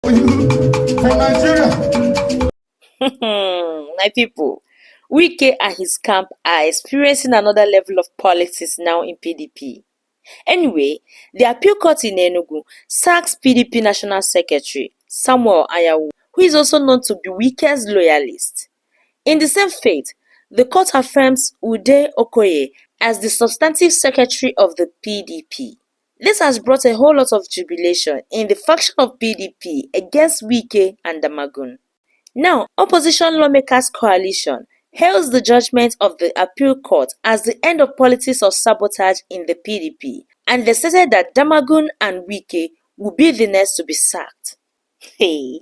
For Nigeria. My people, Wike and his camp are experiencing another level of politics now in PDP. Anyway, the appeal court in Enugu sacks PDP National Secretary Samuel Anyanwu, who is also known to be Wike's loyalist. In the same fate, the court affirms Ude Okoye as the substantive secretary of the PDP. This has brought a whole lot of jubilation in the faction of PDP against Wike and Damagun. Now, opposition lawmakers coalition hails the judgment of the appeal court as the end of politics of sabotage in the PDP, and they stated that Damagun and Wike will be the next to be sacked. Hey.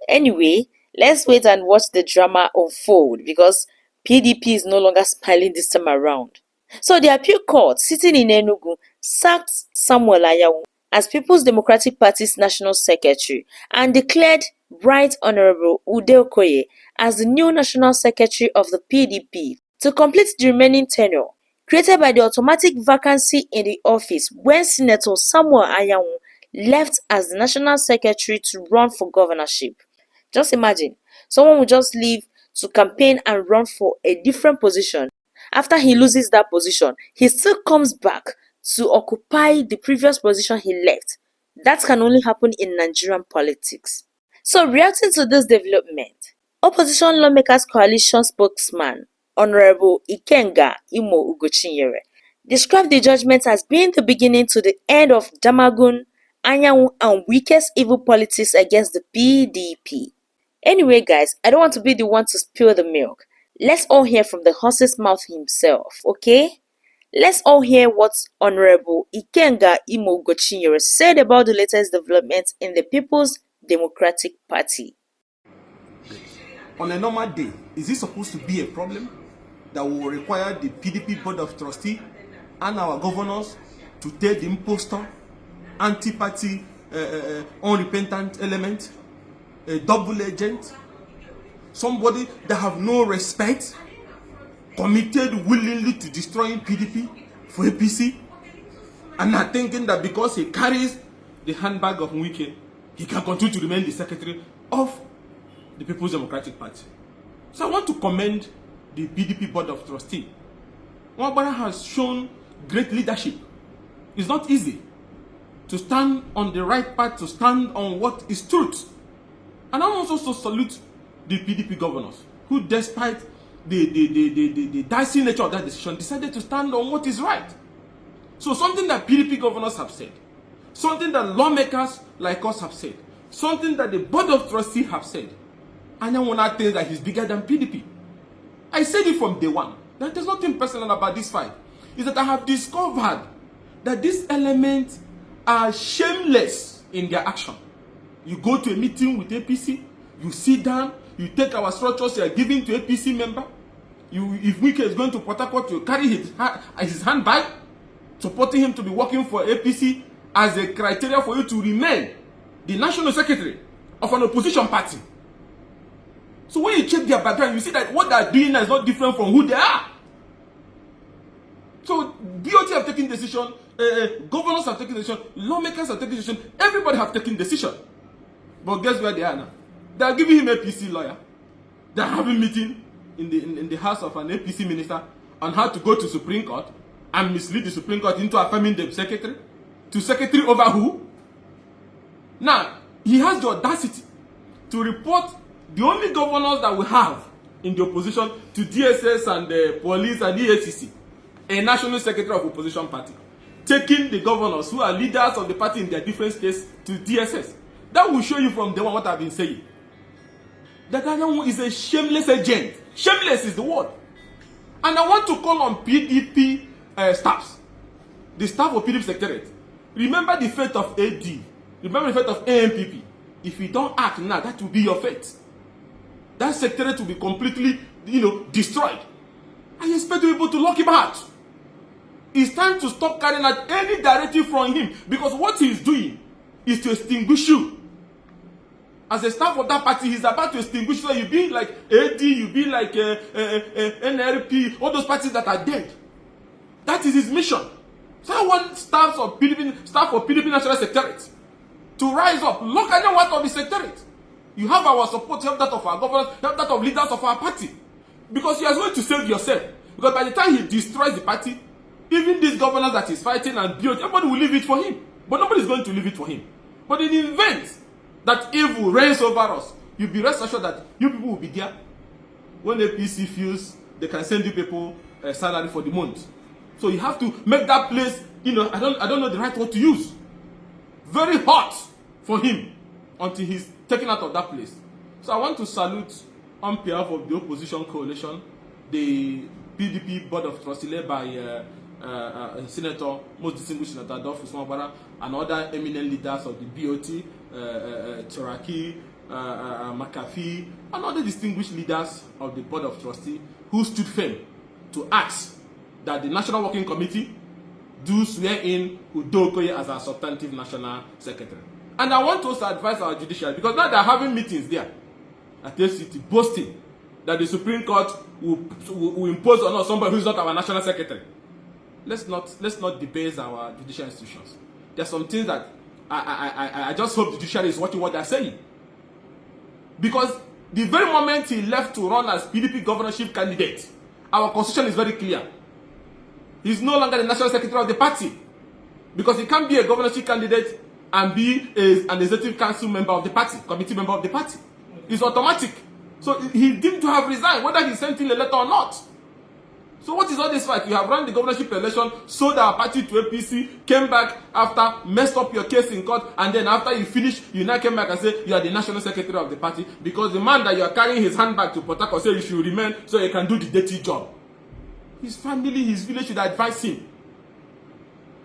Anyway, let's wait and watch the drama unfold because PDP is no longer smiling this time around. So the appeal court sitting in Enugu sacked Samuel Anyanwu as People's Democratic Party's national secretary and declared Right Honorable Ude Okoye as the new national secretary of the PDP to complete the remaining tenure created by the automatic vacancy in the office when Senator Samuel Anyanwu left as the national secretary to run for governorship. Just imagine, someone will just leave to campaign and run for a different position. After he loses that position, he still comes back to occupy the previous position he left. That can only happen in Nigerian politics. So reacting to this development, opposition lawmakers coalition spokesman Honorable Ikenga Imo Ugochinyere described the judgment as being the beginning to the end of Damagun, Anyanwu and Wike's evil politics against the PDP. Anyway guys, I don't want to be the one to spill the milk. Let's all hear from the horse's mouth himself, okay? Let's all hear what Honorable Ikenga Imo Ugochinyere said about the latest developments in the People's Democratic Party. On a normal day, is this supposed to be a problem that will require the PDP Board of Trustees and our governors to take the impostor, anti-party, unrepentant element, a double agent, somebody that have no respect, committed willingly to destroying PDP for APC, and not thinking that because he carries the handbag of Wike, he can continue to remain the secretary of the People's Democratic Party. So I want to commend the PDP Board of Trustees. Nwabara has shown great leadership. It's not easy to stand on the right path, to stand on what is truth. And I want also to salute the PDP governors who, despite the dicey nature of that decision, decided to stand on what is right. So something that PDP governors have said, something that lawmakers like us have said, something that the Board of Trustees have said, Anyanwu now thinks that he's bigger than PDP. I said it from day one. That there's nothing personal about this fight. Is that I have discovered that these elements are shameless in their action. You go to a meeting with APC, you sit down, you take our structures you are giving to APC member. If Wike is going to Port Harcourt, you carry his handbag, supporting him to be working for APC as a criteria for you to remain the national secretary of an opposition party. So when you check their background, you see that what they are doing is not different from who they are. So BOT have taken decision, governors have taken decision, lawmakers have taken decision, everybody have taken decision. But guess where they are now? They are giving him a APC lawyer. They are having meeting in the house of an APC minister on how to go to Supreme Court and mislead the Supreme Court into affirming the secretary. To secretary over who? Now, he has the audacity to report the only governors that we have in the opposition to DSS and the police and EACC, a national secretary of opposition party, taking the governors who are leaders of the party in their different states to DSS. That will show you from day one what I've been saying. That Anyanwu is a shameless agent. Shameless is the word. And I want to call on PDP staffs, the staff of PDP secretariat. Remember the fate of AD. Remember the fate of AMPP. If you don't act now, that will be your fate. That secretariat will be completely, destroyed. I expect people to lock him out. It's time to stop carrying out any directive from him, because what he's doing is to extinguish you. As a staff of that party, he's about to extinguish you. So you be like AD, you be like NLP, all those parties that are dead. That is his mission. So I want staff of PDP National Secretariat to rise up. Look at them, what of the secretariat. You have our support, you have that of our governors, you have that of leaders of our party. Because you are going to save yourself. Because by the time he destroys the party, even these governors that he's fighting and build, everybody will leave it for him. But nobody is going to leave it for him. But in the event that evil reigns over us, you'll be rest assured that you people will be there. When the APC feels they can send you people a salary for the month. So you have to make that place, I don't know the right word to use. Very hot for him until he's taken out of that place. So I want to salute on behalf of the opposition coalition, the PDP Board of Trustees led by Senator, most distinguished Senator Adolphus Mabara, and other eminent leaders of the BOT, Cherokee, McAfee, and other distinguished leaders of the Board of Trustees who stood firm to ask that the National Working Committee do swear in Udo Okoye as our substantive national secretary. And I want to also advise our judiciary, because now they're having meetings there at FCT, boasting that the Supreme Court will impose on us somebody who's not our national secretary. Let's not debase our judicial institutions. There's some things that I just hope the judiciary is watching what they're saying. Because the very moment he left to run as PDP governorship candidate, our constitution is very clear. He's no longer the national secretary of the party. Because he can't be a governorship candidate and be an executive council member of the party, committee member of the party. It's automatic. So he deemed to have resigned, whether he sent in a letter or not. So what is all this fight? You have run the governorship election, sold our party to APC, came back after, messed up your case in court, and then after you finish, you now came back and say you are the national secretary of the party because the man that you are carrying his handbag to Port Harcourt say you should remain so you can do the dirty job. His family, his village should advise him.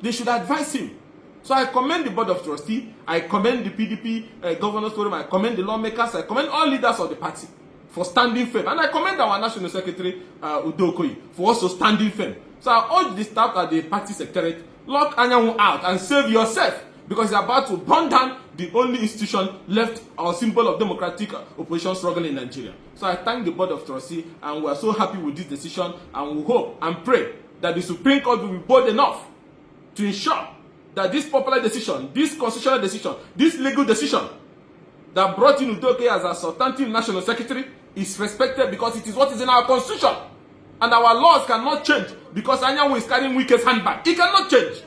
They should advise him. So I commend the Board of Trustees, I commend the PDP Governors Forum, I commend the lawmakers, I commend all leaders of the party for standing firm. And I commend our National Secretary, Udo Okoye, for also standing firm. So I urge the staff at the party secretariat, lock Anyanwu out and save yourself, because you're about to burn down the only institution left, our symbol of democratic opposition struggle in Nigeria. So I thank the Board of Trustees, and we are so happy with this decision, and we hope and pray that the Supreme Court will be bold enough to ensure that this popular decision, this constitutional decision, this legal decision that brought in Udo Okoye as a substantive national secretary is respected, because it is what is in our constitution. And our laws cannot change because Anyanwu is carrying Wike's handbag. It cannot change.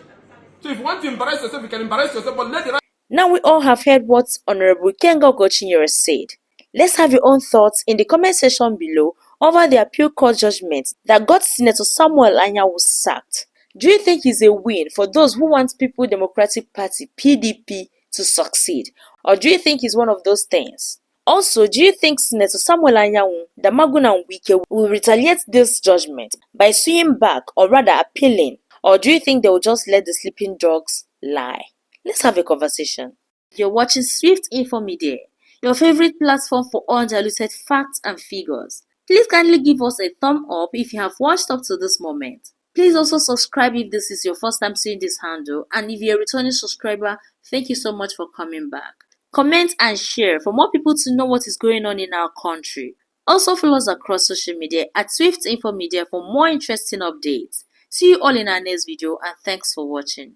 So if you want to embarrass yourself, you can embarrass yourself, but let the right. Now we all have heard what Honorable Kenga Okochinyere said. Let's have your own thoughts in the comment section below over the appeal court judgment that got Senator Samuel Anyanwu sacked. Do you think it's a win for those who want People Democratic Party (PDP) to succeed, or do you think it's one of those things? Also, do you think Senator Samuel Anyanwu, Damagum and Wike will retaliate this judgment by suing back, or rather appealing, or do you think they will just let the sleeping dogs lie? Let's have a conversation. You're watching Swift Info Media, your favorite platform for undiluted facts and figures. Please kindly give us a thumb up if you have watched up to this moment. Please also subscribe if this is your first time seeing this handle, and if you're a returning subscriber, thank you so much for coming back. Comment and share for more people to know what is going on in our country. Also follow us across social media at Swift Info Media for more interesting updates. See you all in our next video, and thanks for watching.